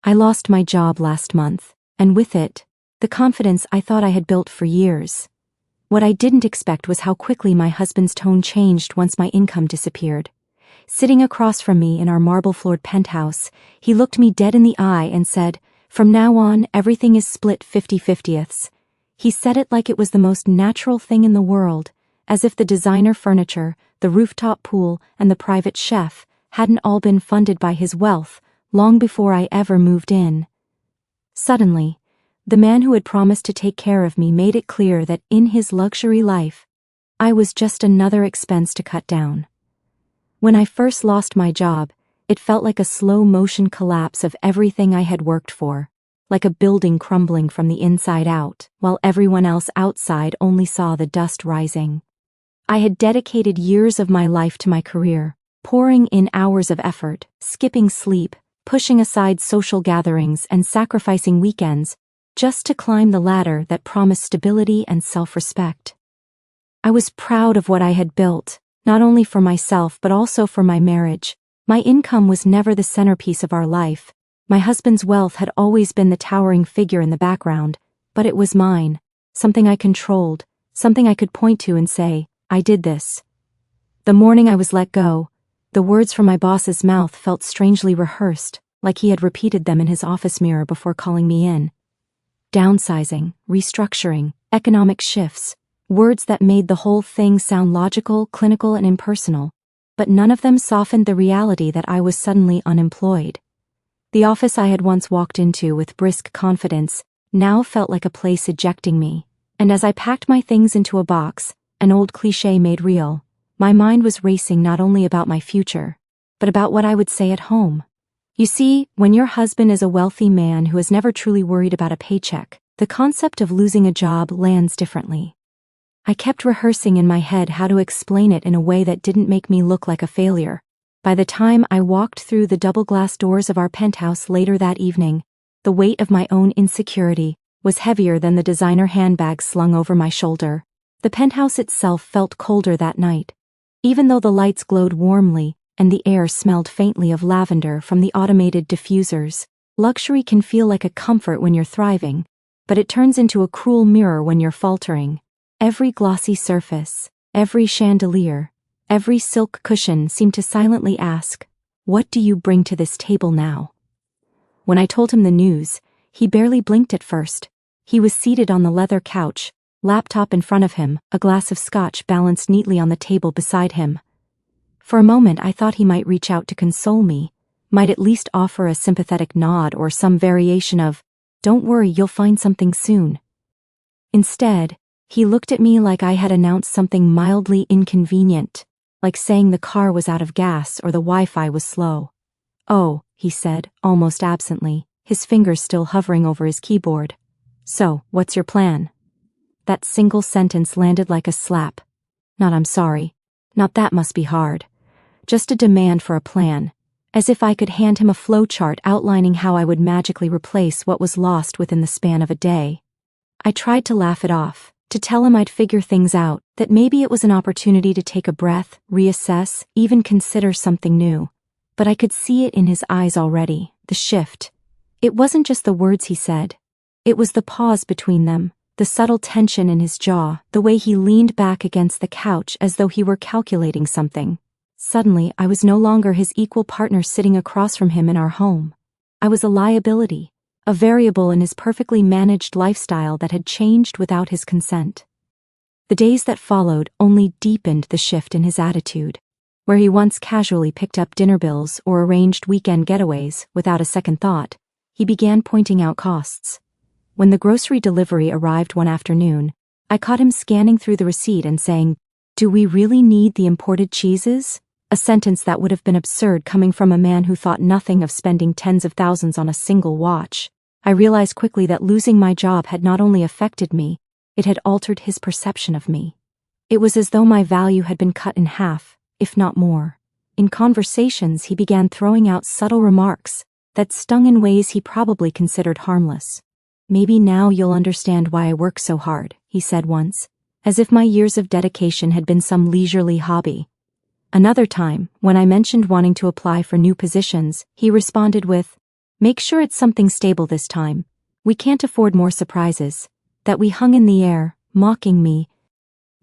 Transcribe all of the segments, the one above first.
I lost my job last month, and with it, the confidence I thought I had built for years. What I didn't expect was how quickly my husband's tone changed once my income disappeared. Sitting across from me in our marble-floored penthouse, he looked me dead in the eye and said, "From now on, everything is split 50-50ths. He said it like it was the most natural thing in the world, as if the designer furniture, the rooftop pool, and the private chef hadn't all been funded by his wealth long before I ever moved in. Suddenly, the man who had promised to take care of me made it clear that in his luxury life, I was just another expense to cut down. When I first lost my job, it felt like a slow-motion collapse of everything I had worked for, like a building crumbling from the inside out, while everyone else outside only saw the dust rising. I had dedicated years of my life to my career, pouring in hours of effort, skipping sleep, pushing aside social gatherings and sacrificing weekends, just to climb the ladder that promised stability and self-respect. I was proud of what I had built, not only for myself but also for my marriage. My income was never the centerpiece of our life. My husband's wealth had always been the towering figure in the background, but it was mine, something I controlled, something I could point to and say, "I did this." The morning I was let go, the words from my boss's mouth felt strangely rehearsed, like he had repeated them in his office mirror before calling me in. Downsizing, restructuring, economic shifts, words that made the whole thing sound logical, clinical, and impersonal, but none of them softened the reality that I was suddenly unemployed. The office I had once walked into with brisk confidence now felt like a place ejecting me, and as I packed my things into a box, an old cliché made real, my mind was racing not only about my future, but about what I would say at home. You see, when your husband is a wealthy man who has never truly worried about a paycheck, the concept of losing a job lands differently. I kept rehearsing in my head how to explain it in a way that didn't make me look like a failure. By the time I walked through the double-glass doors of our penthouse later that evening, the weight of my own insecurity was heavier than the designer handbag slung over my shoulder. The penthouse itself felt colder that night. Even though the lights glowed warmly and the air smelled faintly of lavender from the automated diffusers, luxury can feel like a comfort when you're thriving, but it turns into a cruel mirror when you're faltering. Every glossy surface, every chandelier, every silk cushion seemed to silently ask, "What do you bring to this table now?" When I told him the news, he barely blinked at first. He was seated on the leather couch, laptop in front of him, a glass of scotch balanced neatly on the table beside him. For a moment I thought he might reach out to console me, might at least offer a sympathetic nod or some variation of, "Don't worry, you'll find something soon." Instead, he looked at me like I had announced something mildly inconvenient, like saying the car was out of gas or the Wi-Fi was slow. "Oh," he said, almost absently, his fingers still hovering over his keyboard. "So, what's your plan?" That single sentence landed like a slap. Not "I'm sorry." Not "that must be hard." Just a demand for a plan, as if I could hand him a flowchart outlining how I would magically replace what was lost within the span of a day. I tried to laugh it off, to tell him I'd figure things out, that maybe it was an opportunity to take a breath, reassess, even consider something new. But I could see it in his eyes already, the shift. It wasn't just the words he said. It was the pause between them, the subtle tension in his jaw, the way he leaned back against the couch as though he were calculating something. Suddenly, I was no longer his equal partner sitting across from him in our home. I was a liability, a variable in his perfectly managed lifestyle that had changed without his consent. The days that followed only deepened the shift in his attitude. Where he once casually picked up dinner bills or arranged weekend getaways without a second thought, he began pointing out costs. When the grocery delivery arrived one afternoon, I caught him scanning through the receipt and saying, "Do we really need the imported cheeses?" A sentence that would have been absurd coming from a man who thought nothing of spending tens of thousands on a single watch. I realized quickly that losing my job had not only affected me, it had altered his perception of me. It was as though my value had been cut in half, if not more. In conversations, he began throwing out subtle remarks that stung in ways he probably considered harmless. "Maybe now you'll understand why I work so hard," he said once, as if my years of dedication had been some leisurely hobby. Another time, when I mentioned wanting to apply for new positions, he responded with, Make sure it's something stable this time. We can't afford more surprises. That we hung in the air, mocking me.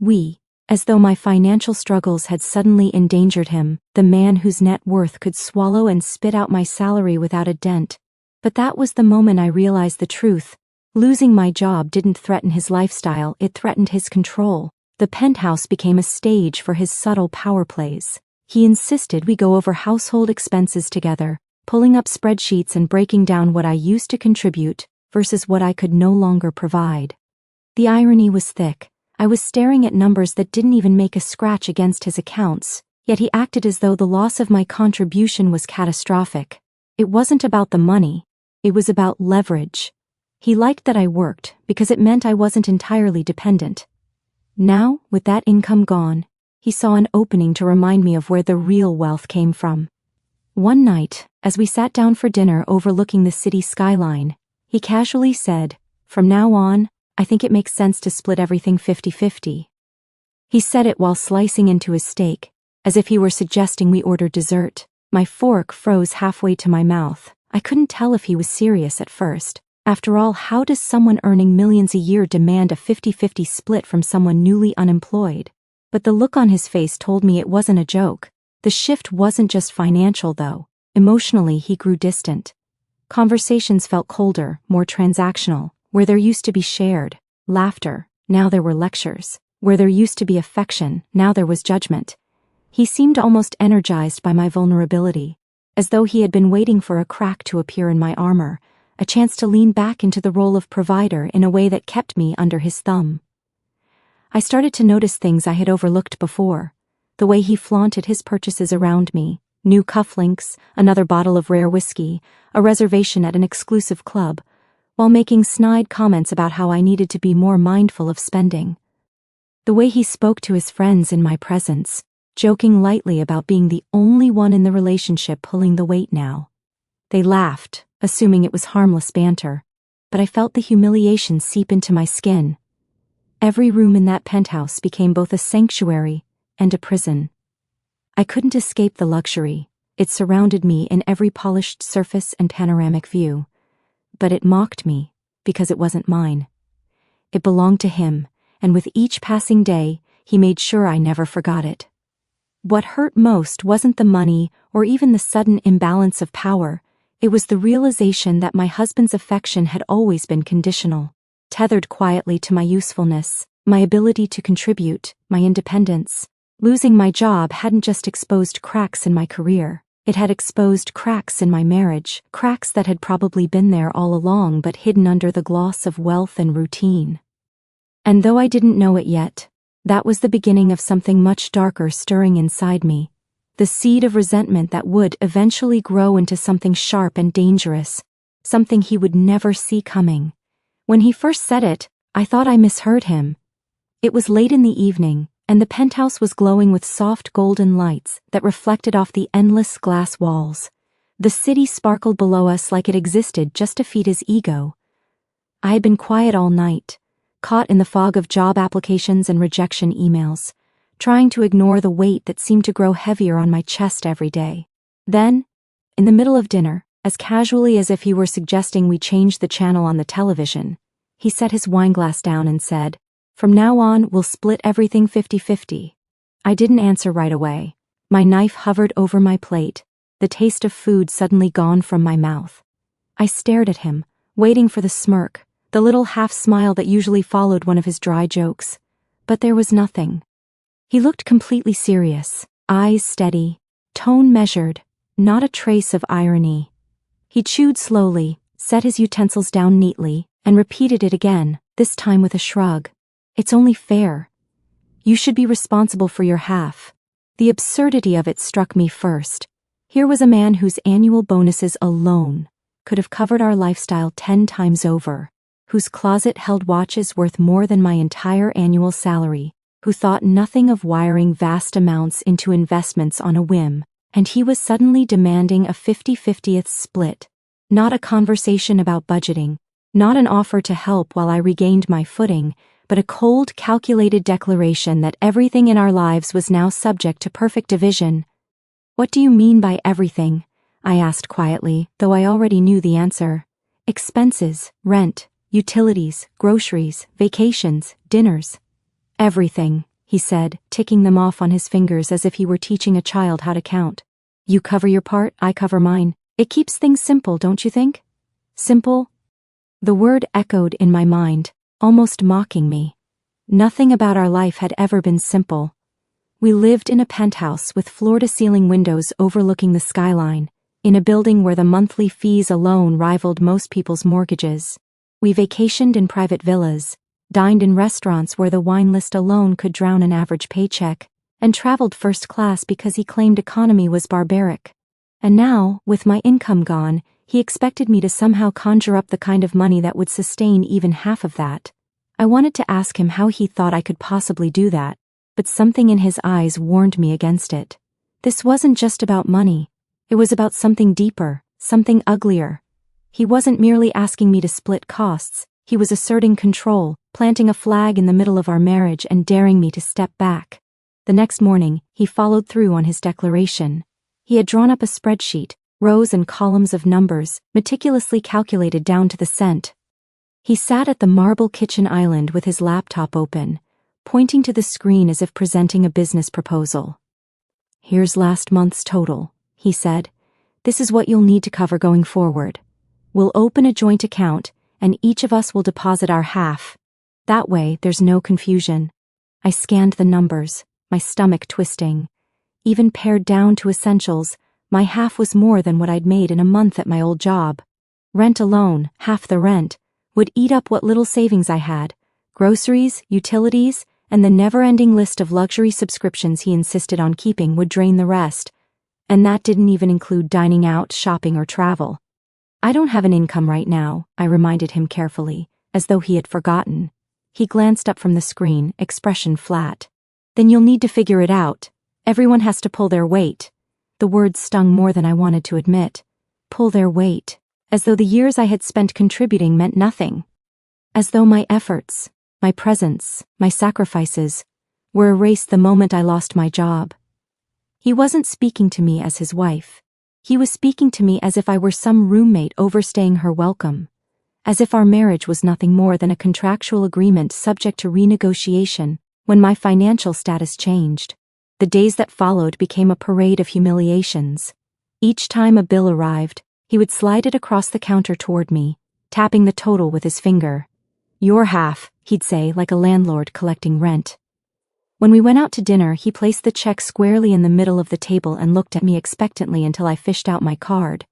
We, as though my financial struggles had suddenly endangered him, the man whose net worth could swallow and spit out my salary without a dent. But that was the moment I realized the truth. Losing my job didn't threaten his lifestyle, it threatened his control. The penthouse became a stage for his subtle power plays. He insisted we go over household expenses together, pulling up spreadsheets and breaking down what I used to contribute versus what I could no longer provide. The irony was thick. I was staring at numbers that didn't even make a scratch against his accounts, yet he acted as though the loss of my contribution was catastrophic. It wasn't about the money. It was about leverage. He liked that I worked because it meant I wasn't entirely dependent. Now, with that income gone, he saw an opening to remind me of where the real wealth came from. One night, as we sat down for dinner overlooking the city skyline, he casually said, "From now on, I think it makes sense to split everything 50-50. He said it while slicing into his steak, as if he were suggesting we order dessert. My fork froze halfway to my mouth. I couldn't tell if he was serious at first. After all, how does someone earning millions a year demand a 50-50 split from someone newly unemployed? But the look on his face told me it wasn't a joke. The shift wasn't just financial, though. Emotionally, he grew distant. Conversations felt colder, more transactional. Where there used to be shared laughter, now there were lectures. Where there used to be affection, now there was judgment. He seemed almost energized by my vulnerability, as though he had been waiting for a crack to appear in my armor, a chance to lean back into the role of provider in a way that kept me under his thumb. I started to notice things I had overlooked before. The way he flaunted his purchases around me, new cufflinks, another bottle of rare whiskey, a reservation at an exclusive club, while making snide comments about how I needed to be more mindful of spending. The way he spoke to his friends in my presence, joking lightly about being the only one in the relationship pulling the weight now. They laughed, assuming it was harmless banter, but I felt the humiliation seep into my skin. Every room in that penthouse became both a sanctuary and a prison. I couldn't escape the luxury. It surrounded me in every polished surface and panoramic view. But it mocked me, because it wasn't mine. It belonged to him, and with each passing day, he made sure I never forgot it. What hurt most wasn't the money or even the sudden imbalance of power. It was the realization that my husband's affection had always been conditional, tethered quietly to my usefulness, my ability to contribute, my independence. Losing my job hadn't just exposed cracks in my career. It had exposed cracks in my marriage, cracks that had probably been there all along but hidden under the gloss of wealth and routine. And though I didn't know it yet, that was the beginning of something much darker stirring inside me. The seed of resentment that would eventually grow into something sharp and dangerous, something he would never see coming. When he first said it, I thought I misheard him. It was late in the evening, and the penthouse was glowing with soft golden lights that reflected off the endless glass walls. The city sparkled below us like it existed just to feed his ego. I had been quiet all night, caught in the fog of job applications and rejection emails, trying to ignore the weight that seemed to grow heavier on my chest every day. Then, in the middle of dinner, as casually as if he were suggesting we change the channel on the television, he set his wineglass down and said, "From now on, we'll split everything 50-50. I didn't answer right away. My knife hovered over my plate, the taste of food suddenly gone from my mouth. I stared at him, waiting for the smirk, the little half-smile that usually followed one of his dry jokes. But there was nothing. He looked completely serious, eyes steady, tone measured, not a trace of irony. He chewed slowly, set his utensils down neatly, and repeated it again, this time with a shrug. "It's only fair. You should be responsible for your half." The absurdity of it struck me first. Here was a man whose annual bonuses alone could have covered our lifestyle 10 times over, whose closet held watches worth more than my entire annual salary, who thought nothing of wiring vast amounts into investments on a whim, and he was suddenly demanding a 50-50th split. Not a conversation about budgeting, not an offer to help while I regained my footing, but a cold, calculated declaration that everything in our lives was now subject to perfect division. "What do you mean by everything?" I asked quietly, though I already knew the answer. Expenses, rent, utilities, groceries, vacations, dinners. Everything, he said, ticking them off on his fingers as if he were teaching a child how to count. You cover your part, I cover mine. It keeps things simple, don't you think? Simple? The word echoed in my mind, almost mocking me. Nothing about our life had ever been simple. We lived in a penthouse with floor-to-ceiling windows overlooking the skyline, in a building where the monthly fees alone rivaled most people's mortgages. We vacationed in private villas, dined in restaurants where the wine list alone could drown an average paycheck, and traveled first class because he claimed economy was barbaric. And now, with my income gone, he expected me to somehow conjure up the kind of money that would sustain even half of that. I wanted to ask him how he thought I could possibly do that, but something in his eyes warned me against it. This wasn't just about money. It was about something deeper, something uglier. He wasn't merely asking me to split costs, he was asserting control, planting a flag in the middle of our marriage and daring me to step back. The next morning, he followed through on his declaration. He had drawn up a spreadsheet, rows and columns of numbers, meticulously calculated down to the cent. He sat at the marble kitchen island with his laptop open, pointing to the screen as if presenting a business proposal. Here's last month's total, he said. This is what you'll need to cover going forward. We'll open a joint account, and each of us will deposit our half. That way, there's no confusion. I scanned the numbers, my stomach twisting. Even pared down to essentials, my half was more than what I'd made in a month at my old job. Rent alone, half the rent, would eat up what little savings I had. Groceries, utilities, and the never-ending list of luxury subscriptions he insisted on keeping would drain the rest. And that didn't even include dining out, shopping, or travel. I don't have an income right now, I reminded him carefully, as though he had forgotten. He glanced up from the screen, expression flat. Then you'll need to figure it out. Everyone has to pull their weight. The words stung more than I wanted to admit. Pull their weight. As though the years I had spent contributing meant nothing. As though my efforts, my presence, my sacrifices, were erased the moment I lost my job. He wasn't speaking to me as his wife. He was speaking to me as if I were some roommate overstaying her welcome. As if our marriage was nothing more than a contractual agreement subject to renegotiation when my financial status changed. The days that followed became a parade of humiliations. Each time a bill arrived, he would slide it across the counter toward me, tapping the total with his finger. Your half, he'd say, like a landlord collecting rent. When we went out to dinner, he placed the check squarely in the middle of the table and looked at me expectantly until I fished out my card.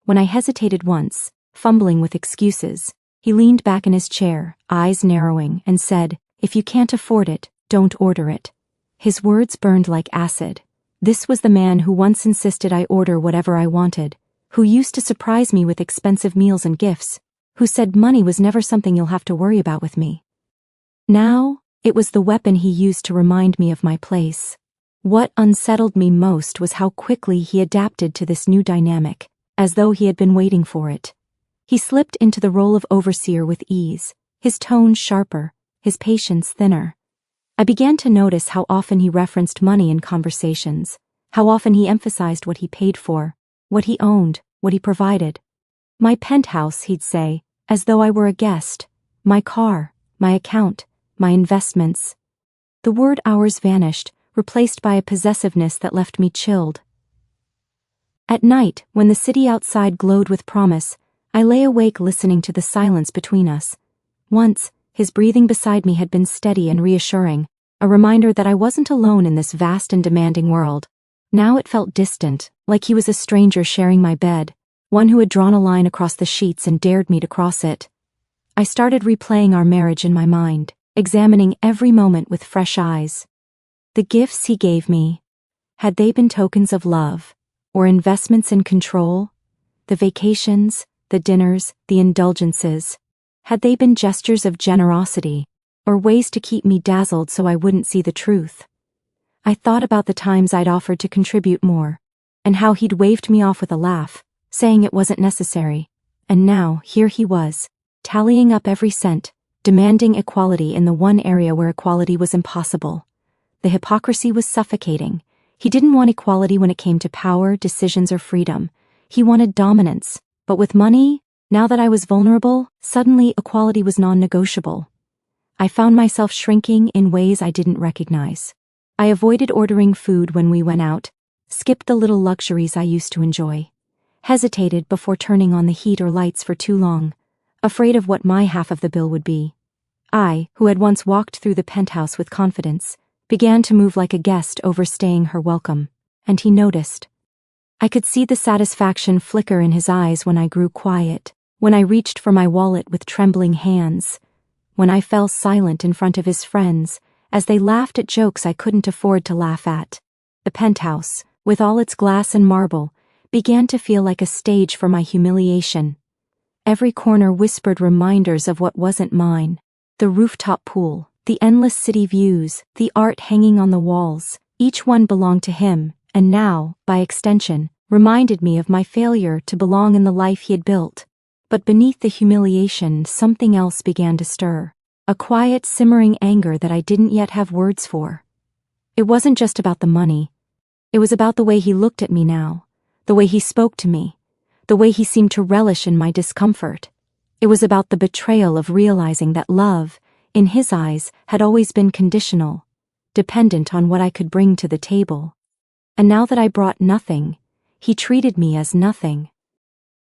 When I hesitated once, fumbling with excuses, he leaned back in his chair, eyes narrowing, and said, "If you can't afford it, don't order it." His words burned like acid. This was the man who once insisted I order whatever I wanted, who used to surprise me with expensive meals and gifts, who said money was never something you'll have to worry about with me. Now, it was the weapon he used to remind me of my place. What unsettled me most was how quickly he adapted to this new dynamic, as though he had been waiting for it. He slipped into the role of overseer with ease, his tone sharper, his patience thinner. I began to notice how often he referenced money in conversations, how often he emphasized what he paid for, what he owned, what he provided. My penthouse, he'd say, as though I were a guest. My car, my account, my investments. The word ours vanished, replaced by a possessiveness that left me chilled. At night, when the city outside glowed with promise, I lay awake listening to the silence between us. Once, his breathing beside me had been steady and reassuring, a reminder that I wasn't alone in this vast and demanding world. Now it felt distant, like he was a stranger sharing my bed, one who had drawn a line across the sheets and dared me to cross it. I started replaying our marriage in my mind, examining every moment with fresh eyes. The gifts he gave me, had they been tokens of love, or investments in control? The vacations, the dinners, the indulgences, had they been gestures of generosity, or ways to keep me dazzled so I wouldn't see the truth? I thought about the times I'd offered to contribute more, and how he'd waved me off with a laugh, saying it wasn't necessary. And now, here he was, tallying up every cent, demanding equality in the one area where equality was impossible. The hypocrisy was suffocating. He didn't want equality when it came to power, decisions, or freedom. He wanted dominance, but with money, now that I was vulnerable, suddenly equality was non-negotiable. I found myself shrinking in ways I didn't recognize. I avoided ordering food when we went out, skipped the little luxuries I used to enjoy, hesitated before turning on the heat or lights for too long, afraid of what my half of the bill would be. I, who had once walked through the penthouse with confidence, began to move like a guest overstaying her welcome, and he noticed. I could see the satisfaction flicker in his eyes when I grew quiet, when I reached for my wallet with trembling hands, when I fell silent in front of his friends as they laughed at jokes I couldn't afford to laugh at. The penthouse, with all its glass and marble, began to feel like a stage for my humiliation. Every corner whispered reminders of what wasn't mine. The rooftop pool, the endless city views, the art hanging on the walls, each one belonged to him, and now, by extension, reminded me of my failure to belong in the life he had built. But beneath the humiliation, something else began to stir. A quiet, simmering anger that I didn't yet have words for. It wasn't just about the money. It was about the way he looked at me now, the way he spoke to me, the way he seemed to relish in my discomfort. It was about the betrayal of realizing that love, in his eyes, had always been conditional, dependent on what I could bring to the table. And now that I brought nothing, he treated me as nothing.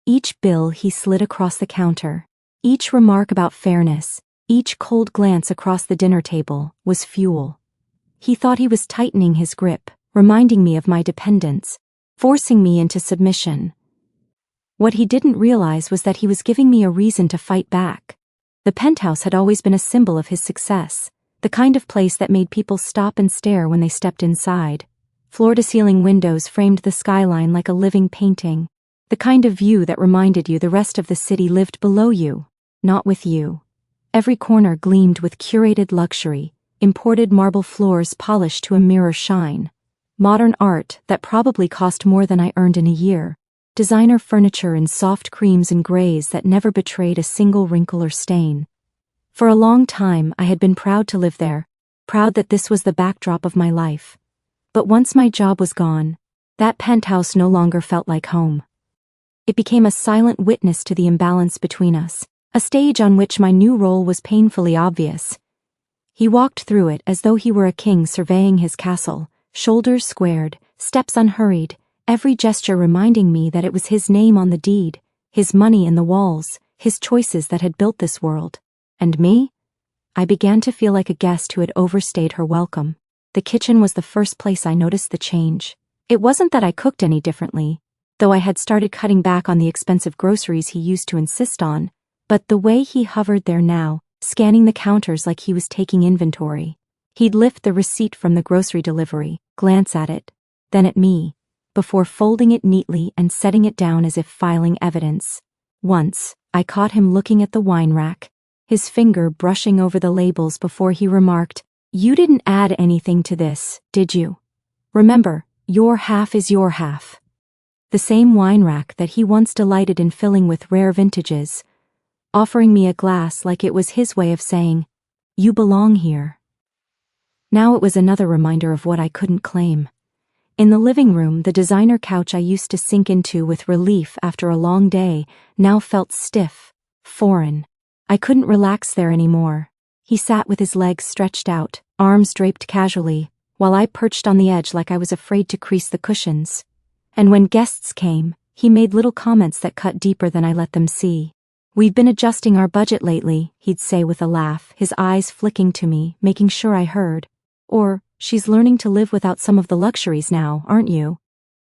Each bill he slid across the counter, each remark about fairness, each cold glance across the dinner table, was fuel. He thought he was tightening his grip, reminding me of my dependence, forcing me into submission. What he didn't realize was that he was giving me a reason to fight back. The penthouse had always been a symbol of his success, the kind of place that made people stop and stare when they stepped inside. Floor-to-ceiling windows framed the skyline like a living painting, the kind of view that reminded you the rest of the city lived below you, not with you. Every corner gleamed with curated luxury, imported marble floors polished to a mirror shine, modern art that probably cost more than I earned in a year, designer furniture in soft creams and grays that never betrayed a single wrinkle or stain. For a long time I had been proud to live there, proud that this was the backdrop of my life. But once my job was gone, that penthouse no longer felt like home. It became a silent witness to the imbalance between us, a stage on which my new role was painfully obvious. He walked through it as though he were a king surveying his castle, shoulders squared, steps unhurried, every gesture reminding me that it was his name on the deed, his money in the walls, his choices that had built this world. And me? I began to feel like a guest who had overstayed her welcome. The kitchen was the first place I noticed the change. It wasn't that I cooked any differently, though I had started cutting back on the expensive groceries he used to insist on, but the way he hovered there now, scanning the counters like he was taking inventory. He'd lift the receipt from the grocery delivery, glance at it, then at me, before folding it neatly and setting it down as if filing evidence. Once, I caught him looking at the wine rack, his finger brushing over the labels before he remarked, "You didn't add anything to this, did you? Remember, your half is your half." The same wine rack that he once delighted in filling with rare vintages, offering me a glass like it was his way of saying, "You belong here." Now it was another reminder of what I couldn't claim. In the living room, the designer couch I used to sink into with relief after a long day now felt stiff, foreign. I couldn't relax there anymore. He sat with his legs stretched out, arms draped casually, while I perched on the edge like I was afraid to crease the cushions. And when guests came, he made little comments that cut deeper than I let them see. "We've been adjusting our budget lately," he'd say with a laugh, his eyes flicking to me, making sure I heard. Or, "She's learning to live without some of the luxuries now, aren't you?"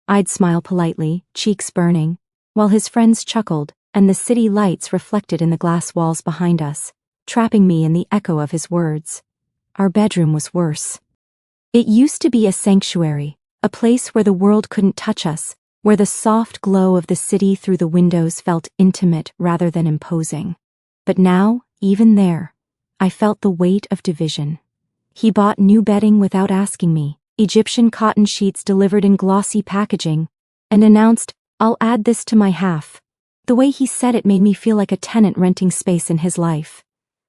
I'd smile politely, cheeks burning, while his friends chuckled, and the city lights reflected in the glass walls behind us, trapping me in the echo of his words. Our bedroom was worse. It used to be a sanctuary, a place where the world couldn't touch us, where the soft glow of the city through the windows felt intimate rather than imposing. But now, even there, I felt the weight of division. He bought new bedding without asking me, Egyptian cotton sheets delivered in glossy packaging, and announced, "I'll add this to my half." The way he said it made me feel like a tenant renting space in his life.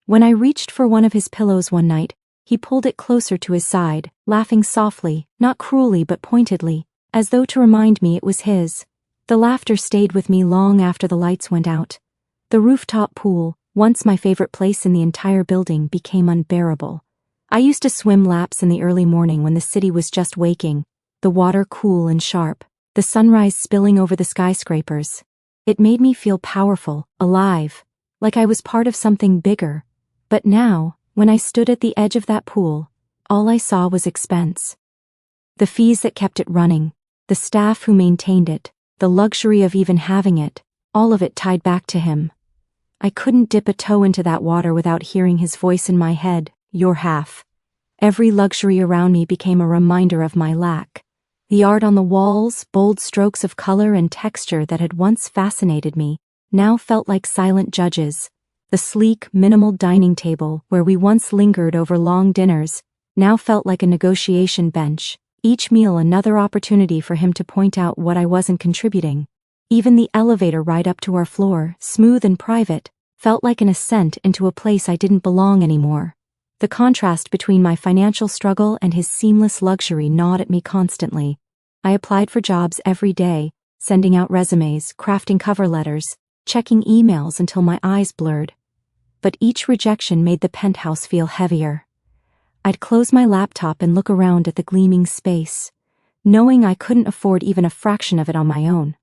When I reached for one of his pillows one night, he pulled it closer to his side, laughing softly, not cruelly but pointedly, as though to remind me it was his. The laughter stayed with me long after the lights went out. The rooftop pool, once my favorite place in the entire building, became unbearable. I used to swim laps in the early morning when the city was just waking, the water cool and sharp, the sunrise spilling over the skyscrapers. It made me feel powerful, alive, like I was part of something bigger. But now, when I stood at the edge of that pool, all I saw was expense. The fees that kept it running, the staff who maintained it, the luxury of even having it, all of it tied back to him. I couldn't dip a toe into that water without hearing his voice in my head, "Your half." Every luxury around me became a reminder of my lack. The art on the walls, bold strokes of color and texture that had once fascinated me, now felt like silent judges. The sleek, minimal dining table, where we once lingered over long dinners, now felt like a negotiation bench, each meal another opportunity for him to point out what I wasn't contributing. Even the elevator ride up to our floor, smooth and private, felt like an ascent into a place I didn't belong anymore. The contrast between my financial struggle and his seamless luxury gnawed at me constantly. I applied for jobs every day, sending out resumes, crafting cover letters, checking emails until my eyes blurred. But each rejection made the penthouse feel heavier. I'd close my laptop and look around at the gleaming space, knowing I couldn't afford even a fraction of it on my own.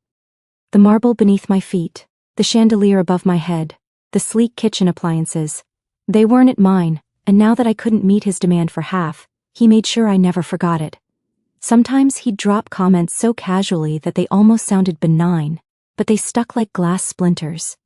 The marble beneath my feet, the chandelier above my head, the sleek kitchen appliances, they weren't mine, and now that I couldn't meet his demand for half, he made sure I never forgot it. Sometimes he'd drop comments so casually that they almost sounded benign, but they stuck like glass splinters.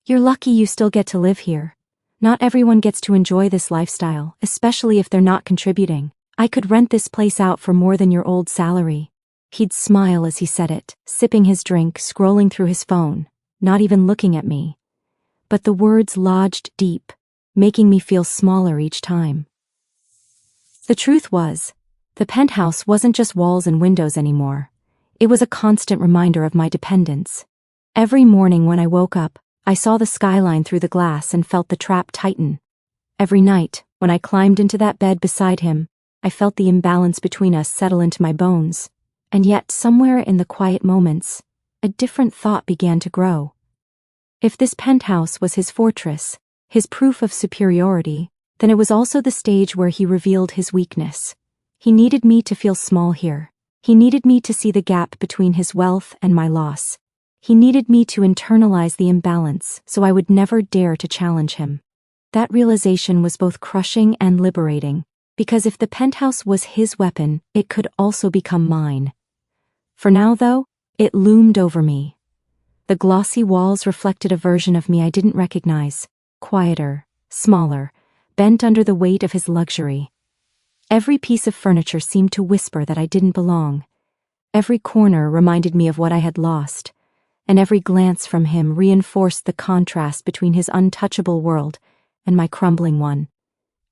"You're lucky you still get to live here. Not everyone gets to enjoy this lifestyle, especially if they're not contributing. I could rent this place out for more than your old salary." He'd smile as he said it, sipping his drink, scrolling through his phone, not even looking at me. But the words lodged deep, making me feel smaller each time. The truth was, the penthouse wasn't just walls and windows anymore. It was a constant reminder of my dependence. Every morning when I woke up, I saw the skyline through the glass and felt the trap tighten. Every night, when I climbed into that bed beside him, I felt the imbalance between us settle into my bones. And yet, somewhere in the quiet moments, a different thought began to grow. If this penthouse was his fortress, his proof of superiority, then it was also the stage where he revealed his weakness. He needed me to feel small here. He needed me to see the gap between his wealth and my loss. He needed me to internalize the imbalance so I would never dare to challenge him. That realization was both crushing and liberating, because if the penthouse was his weapon, it could also become mine. For now, though, it loomed over me. The glossy walls reflected a version of me I didn't recognize, quieter, smaller, bent under the weight of his luxury. Every piece of furniture seemed to whisper that I didn't belong. Every corner reminded me of what I had lost, and every glance from him reinforced the contrast between his untouchable world and my crumbling one.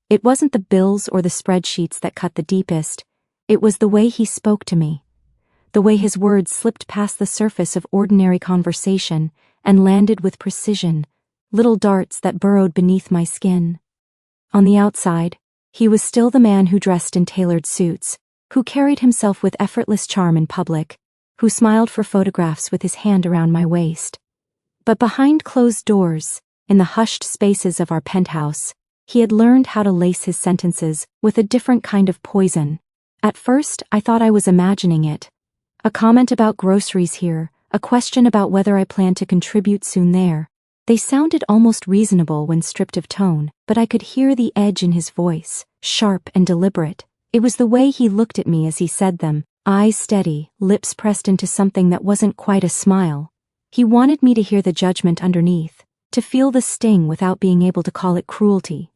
It wasn't the bills or the spreadsheets that cut the deepest, it was the way he spoke to me. The way his words slipped past the surface of ordinary conversation and landed with precision, little darts that burrowed beneath my skin. On the outside, he was still the man who dressed in tailored suits, who carried himself with effortless charm in public, who smiled for photographs with his hand around my waist. But behind closed doors, in the hushed spaces of our penthouse, he had learned how to lace his sentences with a different kind of poison. At first, I thought I was imagining it. A comment about groceries here, a question about whether I planned to contribute soon there. They sounded almost reasonable when stripped of tone, but I could hear the edge in his voice, sharp and deliberate. It was the way he looked at me as he said them, eyes steady, lips pressed into something that wasn't quite a smile. He wanted me to hear the judgment underneath, to feel the sting without being able to call it cruelty.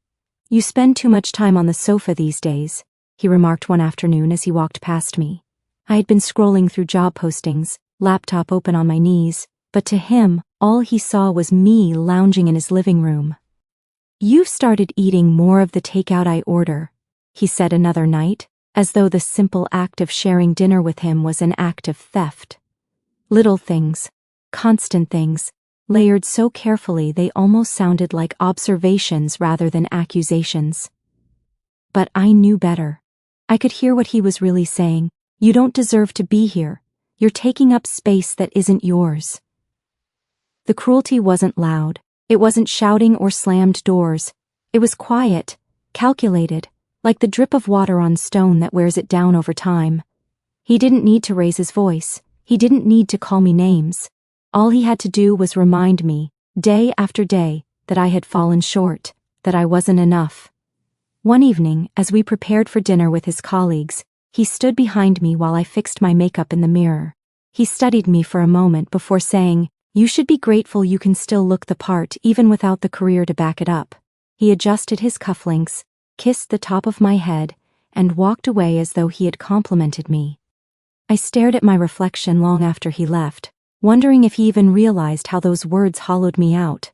"You spend too much time on the sofa these days," he remarked one afternoon as he walked past me. I had been scrolling through job postings, laptop open on my knees, but to him, all he saw was me lounging in his living room. "You've started eating more of the takeout I order," he said another night, as though the simple act of sharing dinner with him was an act of theft. Little things, constant things, layered so carefully they almost sounded like observations rather than accusations. But I knew better. I could hear what he was really saying. "You don't deserve to be here. You're taking up space that isn't yours." The cruelty wasn't loud. It wasn't shouting or slammed doors. It was quiet, calculated, like the drip of water on stone that wears it down over time. He didn't need to raise his voice. He didn't need to call me names. All he had to do was remind me, day after day, that I had fallen short, that I wasn't enough. One evening, as we prepared for dinner with his colleagues, he stood behind me while I fixed my makeup in the mirror. He studied me for a moment before saying, "You should be grateful you can still look the part even without the career to back it up." He adjusted his cufflinks, kissed the top of my head, and walked away as though he had complimented me. I stared at my reflection long after he left, wondering if he even realized how those words hollowed me out.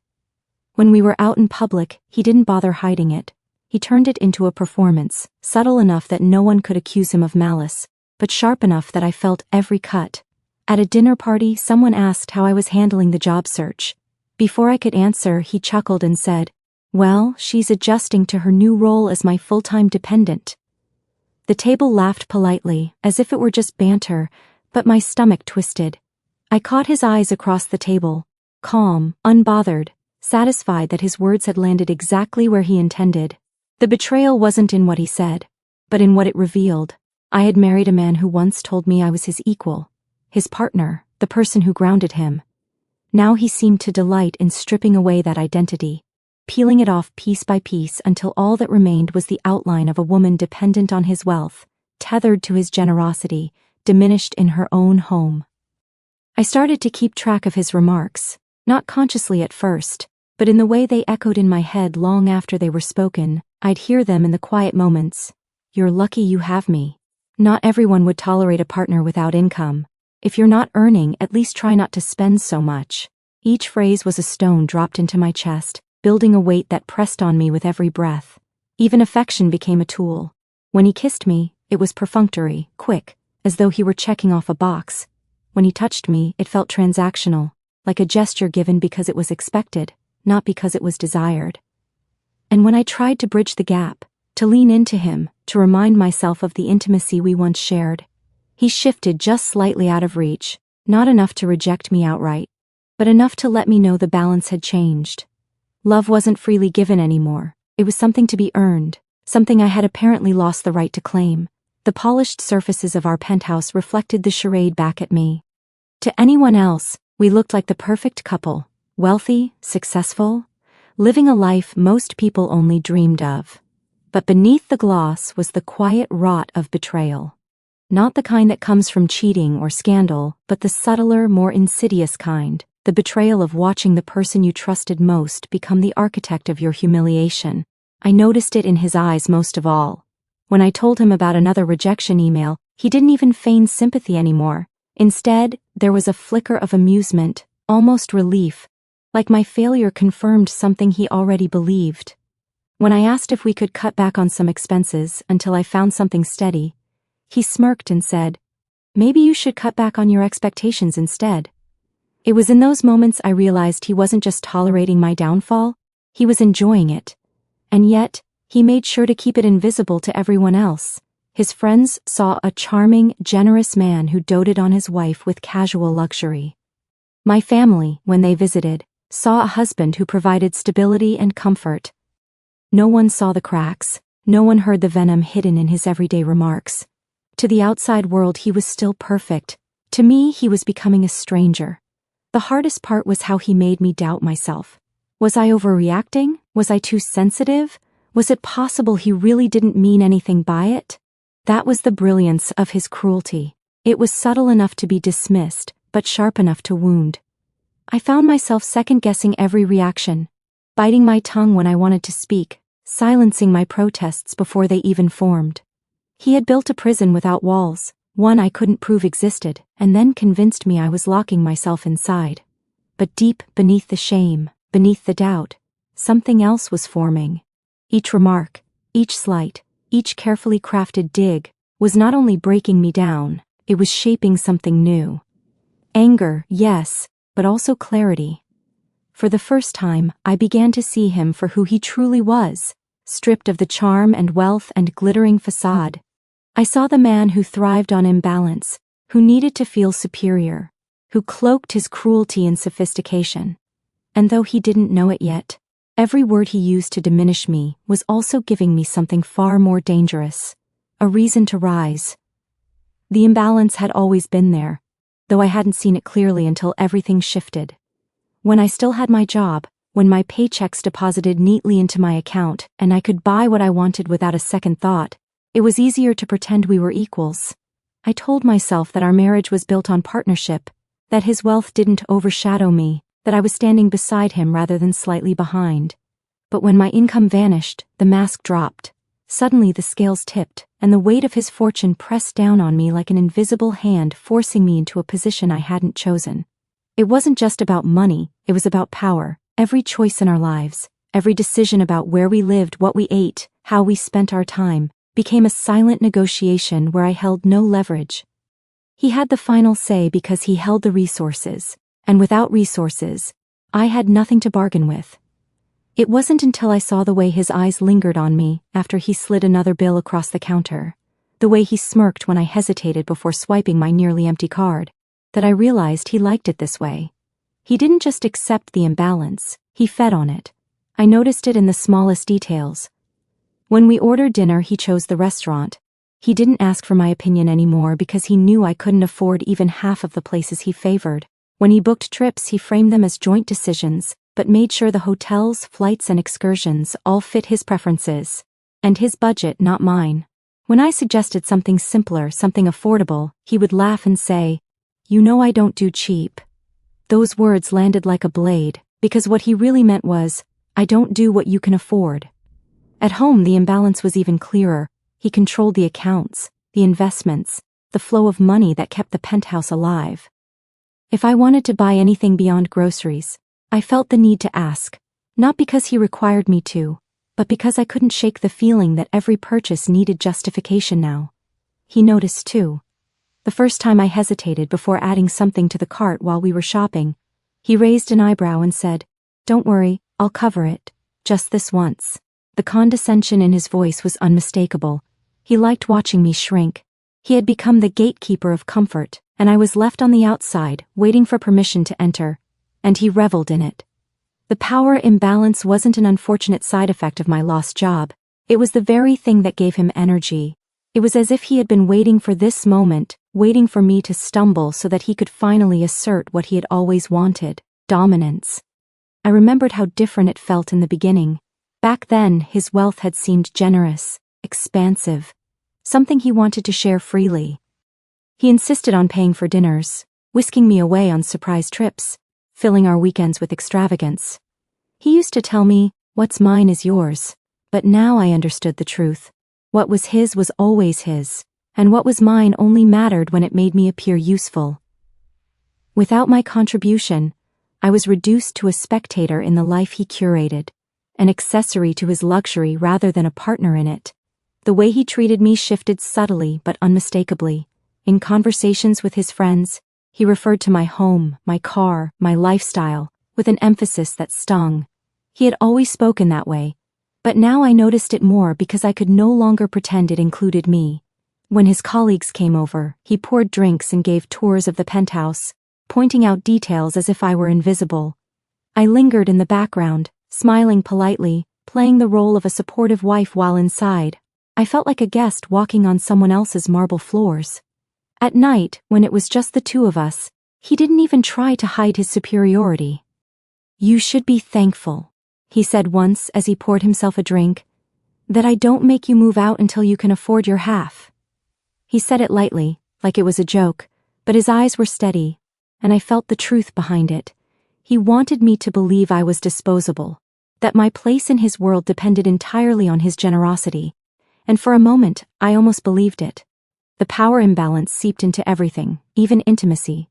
When we were out in public, he didn't bother hiding it. He turned it into a performance, subtle enough that no one could accuse him of malice, but sharp enough that I felt every cut. At a dinner party, someone asked how I was handling the job search. Before I could answer, he chuckled and said, "Well, she's adjusting to her new role as my full-time dependent." The table laughed politely, as if it were just banter, but my stomach twisted. I caught his eyes across the table, calm, unbothered, satisfied that his words had landed exactly where he intended. The betrayal wasn't in what he said, but in what it revealed. I had married a man who once told me I was his equal, his partner, the person who grounded him. Now he seemed to delight in stripping away that identity, peeling it off piece by piece until all that remained was the outline of a woman dependent on his wealth, tethered to his generosity, diminished in her own home. I started to keep track of his remarks, not consciously at first, but in the way they echoed in my head long after they were spoken. I'd hear them in the quiet moments. "You're lucky you have me. Not everyone would tolerate a partner without income. If you're not earning, at least try not to spend so much." Each phrase was a stone dropped into my chest, building a weight that pressed on me with every breath. Even affection became a tool. When he kissed me, it was perfunctory, quick, as though he were checking off a box. When he touched me, it felt transactional, like a gesture given because it was expected, not because it was desired. And when I tried to bridge the gap, to lean into him, to remind myself of the intimacy we once shared, he shifted just slightly out of reach, not enough to reject me outright, but enough to let me know the balance had changed. Love wasn't freely given anymore. It was something to be earned, something I had apparently lost the right to claim. The polished surfaces of our penthouse reflected the charade back at me. To anyone else, we looked like the perfect couple, wealthy, successful, living a life most people only dreamed of. But beneath the gloss was the quiet rot of betrayal. Not the kind that comes from cheating or scandal, but the subtler, more insidious kind, the betrayal of watching the person you trusted most become the architect of your humiliation. I noticed it in his eyes most of all. When I told him about another rejection email, he didn't even feign sympathy anymore. Instead, there was a flicker of amusement, almost relief, like my failure confirmed something he already believed. When I asked if we could cut back on some expenses until I found something steady, he smirked and said, "Maybe you should cut back on your expectations instead." It was in those moments I realized he wasn't just tolerating my downfall, he was enjoying it. And yet, he made sure to keep it invisible to everyone else. His friends saw a charming, generous man who doted on his wife with casual luxury. My family, when they visited, saw a husband who provided stability and comfort. No one saw the cracks, no one heard the venom hidden in his everyday remarks. To the outside world he was still perfect. To me he was becoming a stranger. The hardest part was how he made me doubt myself. Was I overreacting? Was I too sensitive? Was it possible he really didn't mean anything by it? That was the brilliance of his cruelty. It was subtle enough to be dismissed, but sharp enough to wound. I found myself second-guessing every reaction, biting my tongue when I wanted to speak, silencing my protests before they even formed. He had built a prison without walls, one I couldn't prove existed, and then convinced me I was locking myself inside. But deep beneath the shame, beneath the doubt, something else was forming. Each remark, each slight, each carefully crafted dig, was not only breaking me down, it was shaping something new. Anger, yes, but also clarity. For the first time, I began to see him for who he truly was, stripped of the charm and wealth and glittering facade. I saw the man who thrived on imbalance, who needed to feel superior, who cloaked his cruelty in sophistication. And though he didn't know it yet, every word he used to diminish me was also giving me something far more dangerous, a reason to rise. The imbalance had always been there, though I hadn't seen it clearly until everything shifted. When I still had my job, when my paychecks deposited neatly into my account and I could buy what I wanted without a second thought, it was easier to pretend we were equals. I told myself that our marriage was built on partnership, that his wealth didn't overshadow me, that I was standing beside him rather than slightly behind. But when my income vanished, the mask dropped. Suddenly the scales tipped, and the weight of his fortune pressed down on me like an invisible hand, forcing me into a position I hadn't chosen. It wasn't just about money, it was about power. Every choice in our lives, every decision about where we lived, what we ate, how we spent our time, became a silent negotiation where I held no leverage. He had the final say because he held the resources, and without resources, I had nothing to bargain with. It wasn't until I saw the way his eyes lingered on me after he slid another bill across the counter, the way he smirked when I hesitated before swiping my nearly empty card, that I realized he liked it this way. He didn't just accept the imbalance, he fed on it. I noticed it in the smallest details. When we ordered dinner, he chose the restaurant. He didn't ask for my opinion anymore because he knew I couldn't afford even half of the places he favored. When he booked trips, he framed them as joint decisions, but made sure the hotels, flights, and excursions all fit his preferences. And his budget, not mine. When I suggested something simpler, something affordable, he would laugh and say, "You know I don't do cheap." Those words landed like a blade, because what he really meant was, "I don't do what you can afford." At home, the imbalance was even clearer. He controlled the accounts, the investments, the flow of money that kept the penthouse alive. If I wanted to buy anything beyond groceries, I felt the need to ask, not because he required me to, but because I couldn't shake the feeling that every purchase needed justification now. He noticed too. The first time I hesitated before adding something to the cart while we were shopping, he raised an eyebrow and said, "Don't worry, I'll cover it, just this once." The condescension in his voice was unmistakable. He liked watching me shrink. He had become the gatekeeper of comfort, and I was left on the outside, waiting for permission to enter, and he reveled in it. The power imbalance wasn't an unfortunate side effect of my lost job. It was the very thing that gave him energy. It was as if he had been waiting for this moment, waiting for me to stumble so that he could finally assert what he had always wanted, dominance. I remembered how different it felt in the beginning. Back then, his wealth had seemed generous, expansive, something he wanted to share freely. He insisted on paying for dinners, whisking me away on surprise trips, filling our weekends with extravagance. He used to tell me, "What's mine is yours," but now I understood the truth. What was his was always his, and what was mine only mattered when it made me appear useful. Without my contribution, I was reduced to a spectator in the life he curated, an accessory to his luxury rather than a partner in it. The way he treated me shifted subtly but unmistakably. In conversations with his friends, he referred to my home, my car, my lifestyle, with an emphasis that stung. He had always spoken that way, but now I noticed it more because I could no longer pretend it included me. When his colleagues came over, he poured drinks and gave tours of the penthouse, pointing out details as if I were invisible. I lingered in the background, smiling politely, playing the role of a supportive wife while inside. I felt like a guest walking on someone else's marble floors. At night, when it was just the two of us, he didn't even try to hide his superiority. "You should be thankful," he said once as he poured himself a drink, "that I don't make you move out until you can afford your half." He said it lightly, like it was a joke, but his eyes were steady, and I felt the truth behind it. He wanted me to believe I was disposable, that my place in his world depended entirely on his generosity, and for a moment I almost believed it. The power imbalance seeped into everything, even intimacy.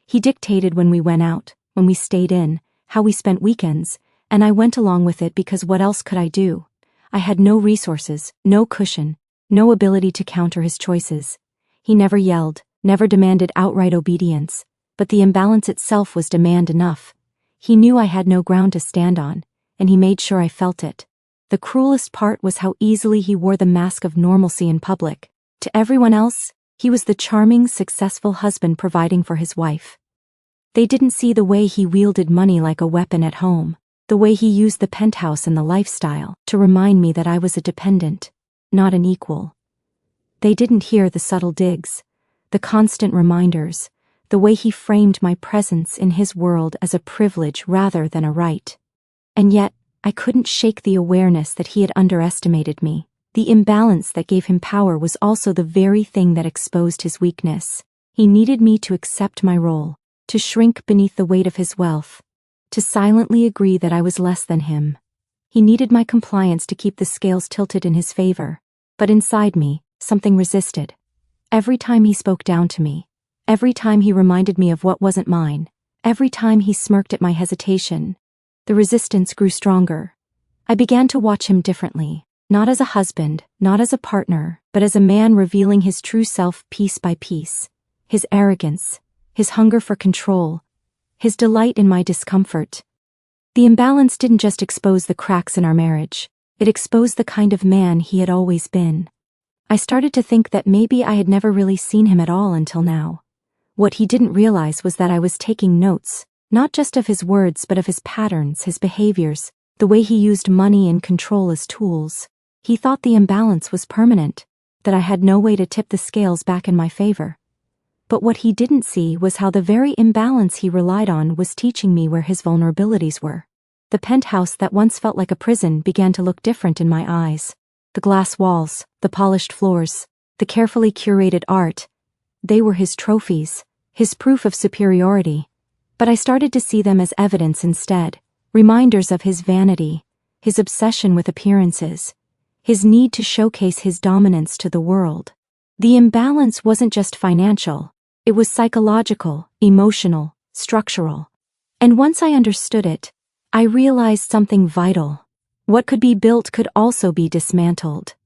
He dictated when we went out, when we stayed in, how we spent weekends, and I went along with it because what else could I do? I had no resources, no cushion, no ability to counter his choices. He never yelled, never demanded outright obedience, but the imbalance itself was demand enough. He knew I had no ground to stand on, and he made sure I felt it. The cruelest part was how easily he wore the mask of normalcy in public. To everyone else, He was the charming, successful husband providing for his wife. They didn't see the way he wielded money like a weapon at home, the way he used the penthouse and the lifestyle to remind me that I was a dependent, not an equal. They didn't hear the subtle digs, the constant reminders, the way he framed my presence in his world as a privilege rather than a right. And yet, I couldn't shake the awareness that he had underestimated me. The imbalance that gave him power was also the very thing that exposed his weakness. He needed me to accept my role, to shrink beneath the weight of his wealth, to silently agree that I was less than him. He needed my compliance to keep the scales tilted in his favor. But inside me, something resisted. Every time he spoke down to me, every time he reminded me of what wasn't mine, every time he smirked at my hesitation, the resistance grew stronger. I began to watch him differently. Not as a husband, not as a partner, but as a man revealing his true self piece by piece. His arrogance, his hunger for control, his delight in my discomfort. The imbalance didn't just expose the cracks in our marriage, it exposed the kind of man he had always been. I started to think that maybe I had never really seen him at all until now. What he didn't realize was that I was taking notes, not just of his words but of his patterns, his behaviors, the way he used money and control as tools. He thought the imbalance was permanent, that I had no way to tip the scales back in my favor. But what he didn't see was how the very imbalance he relied on was teaching me where his vulnerabilities were. The penthouse that once felt like a prison began to look different in my eyes. The glass walls, the polished floors, the carefully curated art, they were his trophies, his proof of superiority. But I started to see them as evidence instead, reminders of his vanity, his obsession with appearances, his need to showcase his dominance to the world. The imbalance wasn't just financial, it was psychological, emotional, structural. And once I understood it, I realized something vital. What could be built could also be dismantled.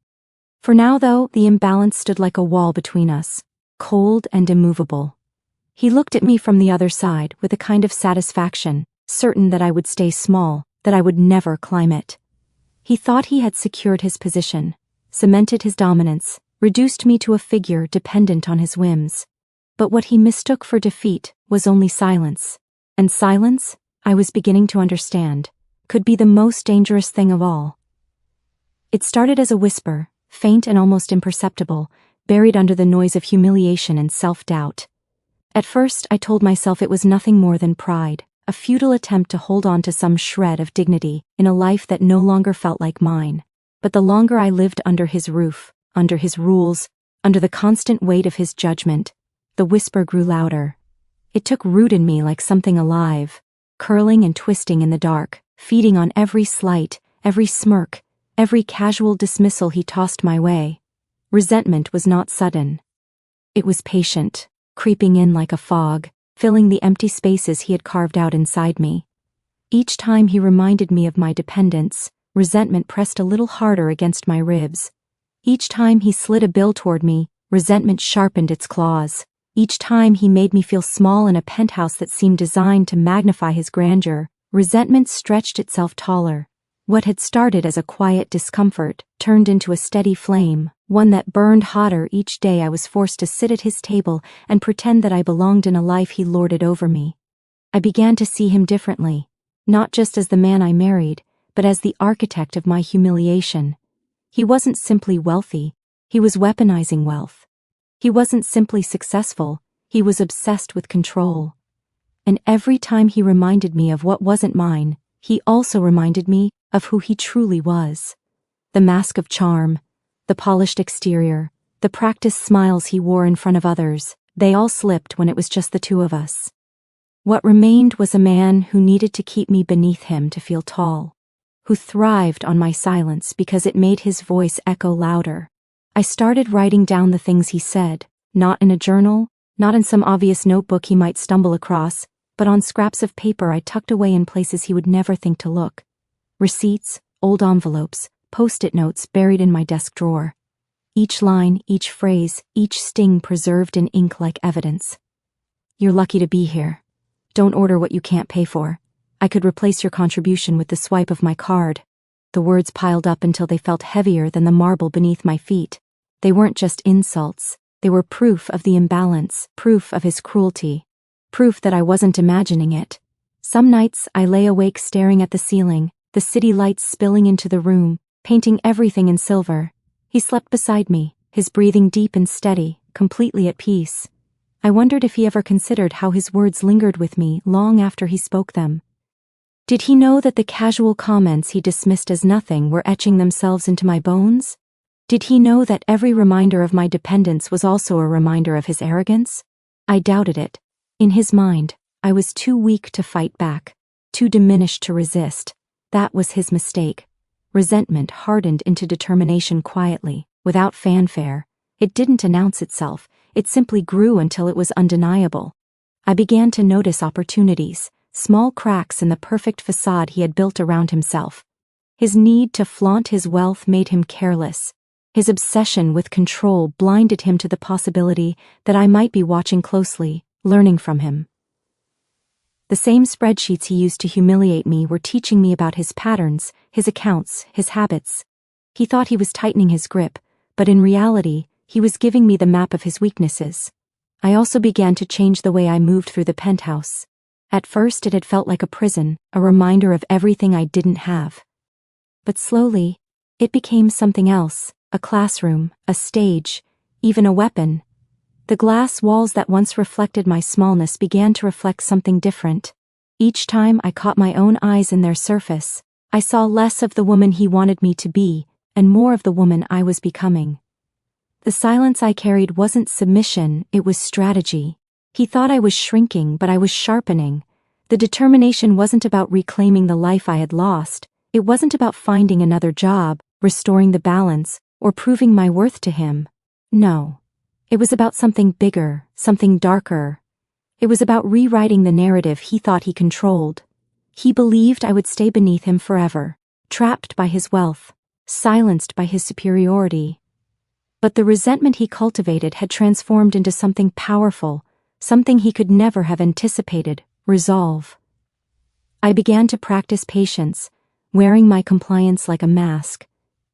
For now, though, the imbalance stood like a wall between us, cold and immovable. He looked at me from the other side with a kind of satisfaction, certain that I would stay small, that I would never climb it. He thought he had secured his position, cemented his dominance, reduced me to a figure dependent on his whims. But what he mistook for defeat was only silence. And silence, I was beginning to understand, could be the most dangerous thing of all. It started as a whisper, faint and almost imperceptible, buried under the noise of humiliation and self-doubt. At first, I told myself it was nothing more than pride, a futile attempt to hold on to some shred of dignity in a life that no longer felt like mine. But the longer I lived under his roof, under his rules, under the constant weight of his judgment, the whisper grew louder. It took root in me like something alive, curling and twisting in the dark, feeding on every slight, every smirk, every casual dismissal he tossed my way. Resentment was not sudden. It was patient, creeping in like a fog, filling the empty spaces he had carved out inside me. Each time he reminded me of my dependence, resentment pressed a little harder against my ribs. Each time he slid a bill toward me, resentment sharpened its claws. Each time he made me feel small in a penthouse that seemed designed to magnify his grandeur, resentment stretched itself taller. What had started as a quiet discomfort turned into a steady flame, one that burned hotter each day I was forced to sit at his table and pretend that I belonged in a life he lorded over me. I began to see him differently, not just as the man I married, but as the architect of my humiliation. He wasn't simply wealthy, he was weaponizing wealth. He wasn't simply successful, he was obsessed with control. And every time he reminded me of what wasn't mine, he also reminded me of who he truly was. The mask of charm, the polished exterior, the practiced smiles he wore in front of others, they all slipped when it was just the two of us. What remained was a man who needed to keep me beneath him to feel tall, who thrived on my silence because it made his voice echo louder. I started writing down the things he said, not in a journal, not in some obvious notebook he might stumble across, but on scraps of paper I tucked away in places he would never think to look. Receipts, old envelopes, post-it notes buried in my desk drawer. Each line, each phrase, each sting preserved in ink like evidence. You're lucky to be here. Don't order what you can't pay for. I could replace your contribution with the swipe of my card. The words piled up until they felt heavier than the marble beneath my feet. They weren't just insults. They were proof of the imbalance, proof of his cruelty, proof that I wasn't imagining it. Some nights I lay awake staring at the ceiling, the city lights spilling into the room, painting everything in silver. He slept beside me, his breathing deep and steady, completely at peace. I wondered if he ever considered how his words lingered with me long after he spoke them. Did he know that the casual comments he dismissed as nothing were etching themselves into my bones? Did he know that every reminder of my dependence was also a reminder of his arrogance? I doubted it. In his mind, I was too weak to fight back, too diminished to resist. That was his mistake. Resentment hardened into determination quietly, without fanfare. It didn't announce itself, it simply grew until it was undeniable. I began to notice opportunities, small cracks in the perfect facade he had built around himself. His need to flaunt his wealth made him careless. His obsession with control blinded him to the possibility that I might be watching closely, learning from him. The same spreadsheets he used to humiliate me were teaching me about his patterns, his accounts, his habits. He thought he was tightening his grip, but in reality, he was giving me the map of his weaknesses. I also began to change the way I moved through the penthouse. At first it had felt like a prison, a reminder of everything I didn't have. But slowly, it became something else, a classroom, a stage, even a weapon. The glass walls that once reflected my smallness began to reflect something different. Each time I caught my own eyes in their surface, I saw less of the woman he wanted me to be, and more of the woman I was becoming. The silence I carried wasn't submission, it was strategy. He thought I was shrinking, but I was sharpening. The determination wasn't about reclaiming the life I had lost. It wasn't about finding another job, restoring the balance, or proving my worth to him. No. It was about something bigger, something darker. It was about rewriting the narrative he thought he controlled. He believed I would stay beneath him forever, trapped by his wealth, silenced by his superiority. But the resentment he cultivated had transformed into something powerful, something he could never have anticipated: resolve. I began to practice patience, wearing my compliance like a mask.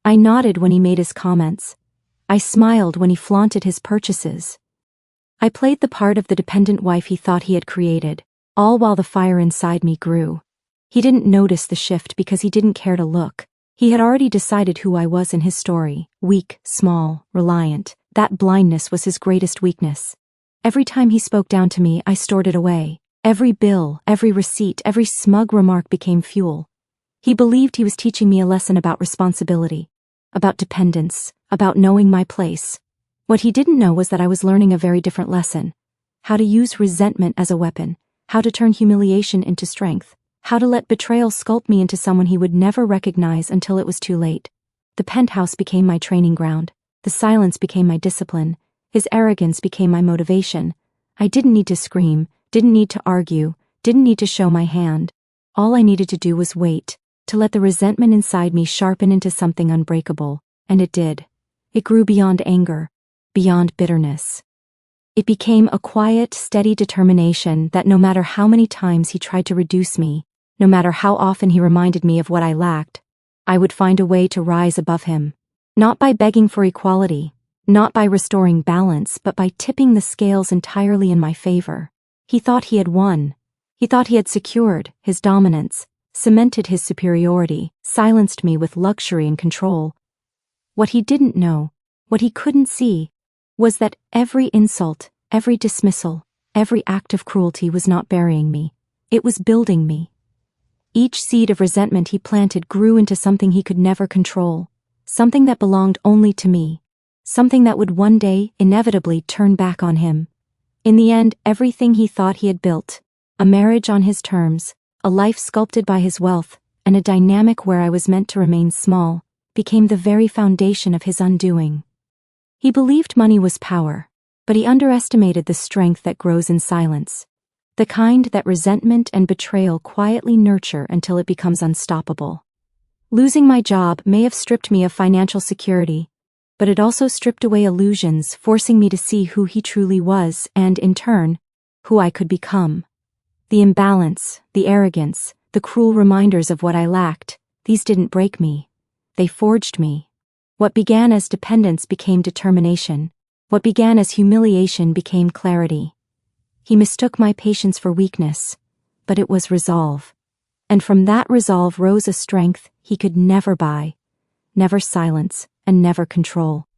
I nodded when he made his comments. I smiled when he flaunted his purchases. I played the part of the dependent wife he thought he had created, all while the fire inside me grew. He didn't notice the shift because he didn't care to look. He had already decided who I was in his story: weak, small, reliant. That blindness was his greatest weakness. Every time he spoke down to me, I stored it away. Every bill, every receipt, every smug remark became fuel. He believed he was teaching me a lesson about responsibility, about dependence, about knowing my place. What he didn't know was that I was learning a very different lesson: how to use resentment as a weapon, how to turn humiliation into strength, how to let betrayal sculpt me into someone he would never recognize until it was too late. The penthouse became my training ground. The silence became my discipline. His arrogance became my motivation. I didn't need to scream, didn't need to argue, didn't need to show my hand. All I needed to do was wait, to let the resentment inside me sharpen into something unbreakable, and it did. It grew beyond anger, beyond bitterness. It became a quiet, steady determination that no matter how many times he tried to reduce me, no matter how often he reminded me of what I lacked, I would find a way to rise above him. Not by begging for equality, not by restoring balance, but by tipping the scales entirely in my favor. He thought he had won. He thought he had secured his dominance, cemented his superiority, silenced me with luxury and control. What he didn't know, what he couldn't see, was that every insult, every dismissal, every act of cruelty was not burying me. It was building me. Each seed of resentment he planted grew into something he could never control, something that belonged only to me, something that would one day inevitably turn back on him. In the end, everything he thought he had built, a marriage on his terms, a life sculpted by his wealth, and a dynamic where I was meant to remain small, became the very foundation of his undoing. He believed money was power, but he underestimated the strength that grows in silence, the kind that resentment and betrayal quietly nurture until it becomes unstoppable. Losing my job may have stripped me of financial security, but it also stripped away illusions, forcing me to see who he truly was and, in turn, who I could become. The imbalance, the arrogance, the cruel reminders of what I lacked, these didn't break me. They forged me. What began as dependence became determination. What began as humiliation became clarity. He mistook my patience for weakness, but it was resolve. And from that resolve rose a strength he could never buy, never silence, and never control.